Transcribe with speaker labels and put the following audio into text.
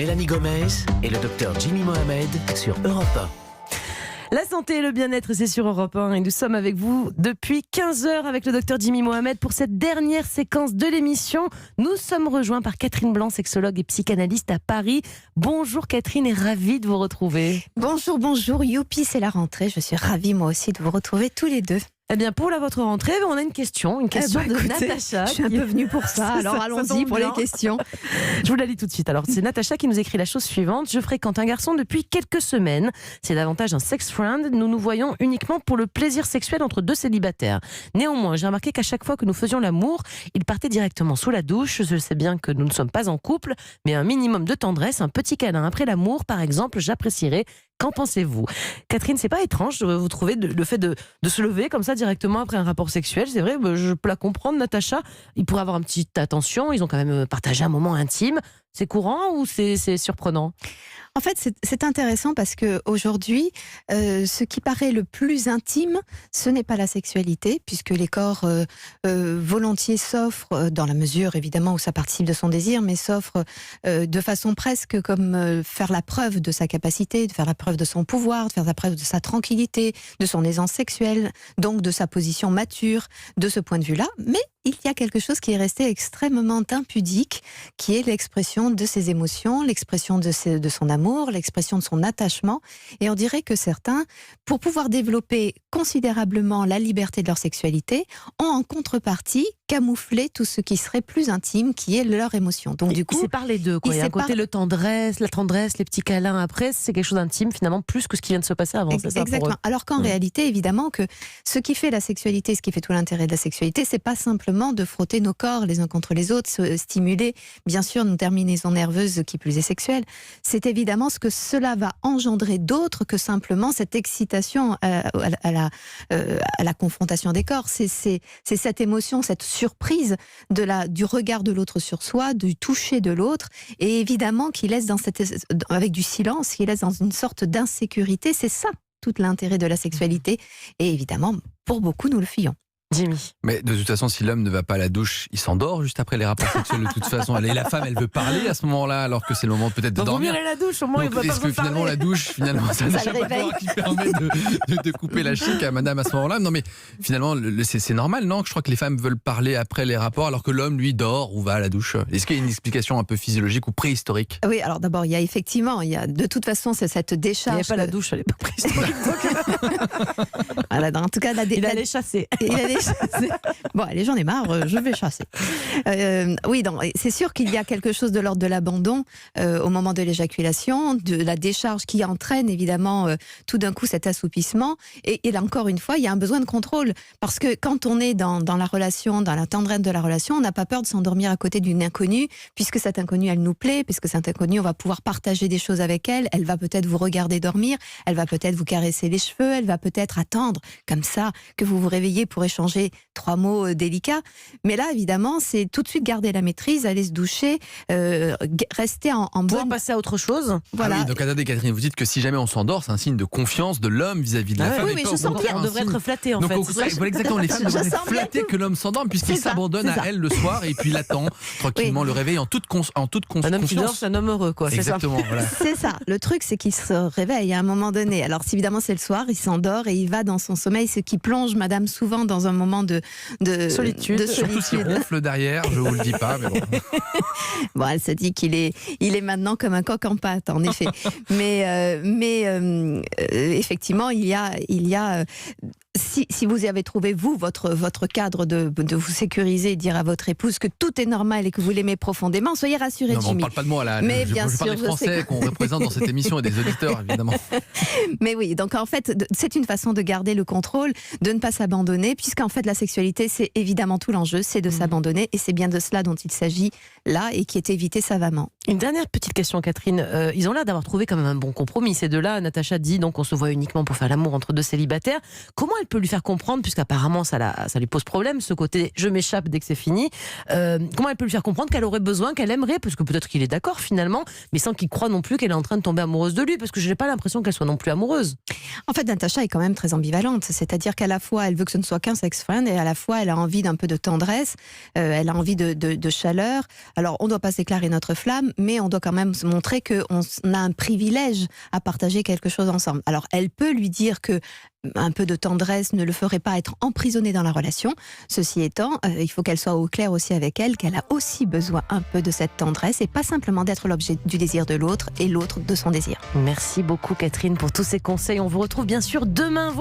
Speaker 1: Mélanie Gomez et le docteur Jimmy Mohamed sur Europe 1.
Speaker 2: La santé et le bien-être, c'est sur Europe 1 et nous sommes avec vous depuis 15h avec le docteur Jimmy Mohamed pour cette dernière séquence de l'émission. Nous sommes rejoints par Catherine Blanc, sexologue et psychanalyste à Paris. Bonjour Catherine et ravie de vous retrouver.
Speaker 3: Bonjour, youpi, c'est la rentrée. Je suis ravie moi aussi de vous retrouver tous les deux.
Speaker 2: Eh bien, pour votre rentrée, on a une question de Natacha.
Speaker 3: Je suis un peu venue pour ça, alors allons-y pour les questions.
Speaker 2: Je vous la lis tout de suite. Alors, c'est Natacha qui nous écrit la chose suivante. Je fréquente un garçon depuis quelques semaines. C'est davantage un sex friend. Nous nous voyons uniquement pour le plaisir sexuel entre deux célibataires. Néanmoins, j'ai remarqué qu'à chaque fois que nous faisions l'amour, il partait directement sous la douche. Je sais bien que nous ne sommes pas en couple, mais un minimum de tendresse, un petit câlin après l'amour, par exemple, j'apprécierais. Qu'en pensez-vous? Catherine, c'est pas étrange de vous trouver le fait de se lever comme ça directement après un rapport sexuel? C'est vrai, je peux la comprendre, Natacha. Ils pourraient avoir une petite attention, ils ont quand même partagé un moment intime. C'est courant ou c'est surprenant?
Speaker 3: En fait, c'est intéressant parce qu'aujourd'hui, ce qui paraît le plus intime, ce n'est pas la sexualité, puisque les corps volontiers s'offrent, dans la mesure évidemment où ça participe de son désir, mais s'offrent de façon presque comme faire la preuve de sa capacité, de faire la preuve de son pouvoir, de faire la preuve de sa tranquillité, de son aisance sexuelle, donc de sa position mature, de ce point de vue-là. Mais il y a quelque chose qui est resté extrêmement impudique, qui est l'expression de ses émotions, l'expression de son amour, l'expression de son attachement. Et on dirait que certains, pour pouvoir développer considérablement la liberté de leur sexualité, ont en contrepartie camouflé tout ce qui serait plus intime, qui est leur émotion. Donc du coup,
Speaker 2: il sépare les deux, quoi. Il y a un côté la tendresse, les petits câlins après, c'est quelque chose d'intime finalement, plus que ce qui vient de se passer avant. C'est ça,
Speaker 3: exactement. Alors qu'en réalité, évidemment, que ce qui fait la sexualité, ce qui fait tout l'intérêt de la sexualité, c'est pas simplement de frotter nos corps les uns contre les autres, stimuler, bien sûr, nos terminaisons nerveuses qui plus est sexuelles. C'est évidemment ce que cela va engendrer d'autre que simplement cette excitation à la confrontation des corps. C'est cette émotion, cette surprise du regard de l'autre sur soi, du toucher de l'autre, et évidemment qui laisse avec du silence, qui laisse dans une sorte d'insécurité. C'est ça tout l'intérêt de la sexualité, et évidemment pour beaucoup nous le fuyons.
Speaker 2: Jimmy.
Speaker 4: Mais de toute façon, si l'homme ne va pas à la douche, il s'endort juste après les rapports sexuels de toute façon. Et la femme, elle veut parler à ce moment-là, alors que c'est le moment peut-être de dormir.
Speaker 2: Vaut mieux aller à la douche, au moins.
Speaker 4: Donc, est-ce que finalement la douche, finalement, c'est un échappatoire qui permet de couper la chic à madame à ce moment-là? Non mais finalement, c'est normal, non? Je crois que les femmes veulent parler après les rapports, alors que l'homme, lui, dort ou va à la douche. Est-ce qu'il y a une explication un peu physiologique ou préhistorique?
Speaker 3: Oui, alors d'abord, il y a de toute façon, c'est cette décharge.
Speaker 2: Il n'y avait pas la douche, elle n'est pas préhistorique.
Speaker 3: Voilà, en tout cas,
Speaker 2: il allait chasser.
Speaker 3: Il allait chasser. Bon, allez, j'en ai marre, je vais chasser. Oui, c'est sûr qu'il y a quelque chose de l'ordre de l'abandon au moment de l'éjaculation, de la décharge qui entraîne évidemment tout d'un coup cet assoupissement. Et là, encore une fois, il y a un besoin de contrôle. Parce que quand on est dans la relation, dans la tendresse de la relation, on n'a pas peur de s'endormir à côté d'une inconnue, puisque cette inconnue, elle nous plaît, puisque cette inconnue, on va pouvoir partager des choses avec elle. Elle va peut-être vous regarder dormir, elle va peut-être vous caresser les cheveux, elle va peut-être attendre, comme ça, que vous vous réveillez pour échanger 3 mots délicats. Mais là, évidemment, c'est tout de suite garder la maîtrise, aller se doucher, rester en bonne...
Speaker 2: passer à autre chose.
Speaker 3: Voilà.
Speaker 4: Ah oui, donc attendez, Catherine, vous dites que si jamais on s'endort, c'est un signe de confiance de l'homme vis-à-vis de la femme.
Speaker 2: Oui, mais je sens bien. On devrait être flatté, en fait.
Speaker 4: Voilà, exactement, les femmes devraient être flattées que l'homme s'endorme, puisqu'il s'abandonne à elle le soir et puis il attend tranquillement le réveil en toute confiance.
Speaker 2: Un homme qui dort, c'est un homme heureux, quoi.
Speaker 4: Exactement,
Speaker 2: c'est ça.
Speaker 4: Voilà.
Speaker 3: C'est ça. Le truc, c'est qu'il se réveille à un moment donné. Alors, évidemment, c'est le soir, il s'endort et il va dans son sommeil, ce qui plonge madame souvent dans un moment de
Speaker 2: solitude.
Speaker 4: Surtout s'il ronfle derrière, je vous le dis pas, mais bon.
Speaker 3: Bon, elle se dit qu'il est maintenant comme un coq en pâte, en effet. mais effectivement, il y a si vous avez trouvé, vous, votre cadre de vous sécuriser et dire à votre épouse que tout est normal et que vous l'aimez profondément, soyez rassurés, Jimmy.
Speaker 4: On ne parle pas de moi, là.
Speaker 3: Mais
Speaker 4: je parle des Français qu'on représente dans cette émission et des auditeurs, évidemment.
Speaker 3: Mais oui, donc en fait, c'est une façon de garder le contrôle, de ne pas s'abandonner, puisqu'en fait, la sexualité, c'est évidemment tout l'enjeu, c'est de s'abandonner, et c'est bien de cela dont il s'agit là, et qui est évité savamment.
Speaker 2: Une dernière petite question, Catherine. Ils ont l'air d'avoir trouvé quand même un bon compromis. Ces deux-là, Natacha dit, donc on se voit uniquement pour faire l'amour entre deux célibataires. Comment elle peut lui faire comprendre, puisqu'apparemment ça lui pose problème, ce côté je m'échappe dès que c'est fini, comment elle peut lui faire comprendre qu'elle aurait besoin, qu'elle aimerait, parce que peut-être qu'il est d'accord finalement, mais sans qu'il croie non plus qu'elle est en train de tomber amoureuse de lui, parce que je n'ai pas l'impression qu'elle soit non plus amoureuse.
Speaker 3: En fait, Natacha est quand même très ambivalente, c'est-à-dire qu'à la fois elle veut que ce ne soit qu'un sex friend et à la fois elle a envie d'un peu de tendresse, elle a envie de chaleur. Alors on ne doit pas s'éclairer notre flamme, mais on doit quand même montrer qu'on a un privilège à partager quelque chose ensemble. Alors elle peut lui dire que un peu de tendresse ne le ferait pas être emprisonné dans la relation. Ceci étant, il faut qu'elle soit au clair aussi avec elle, qu'elle a aussi besoin un peu de cette tendresse et pas simplement d'être l'objet du désir de l'autre et l'autre de son désir.
Speaker 2: Merci beaucoup Catherine pour tous ces conseils. On vous retrouve bien sûr demain.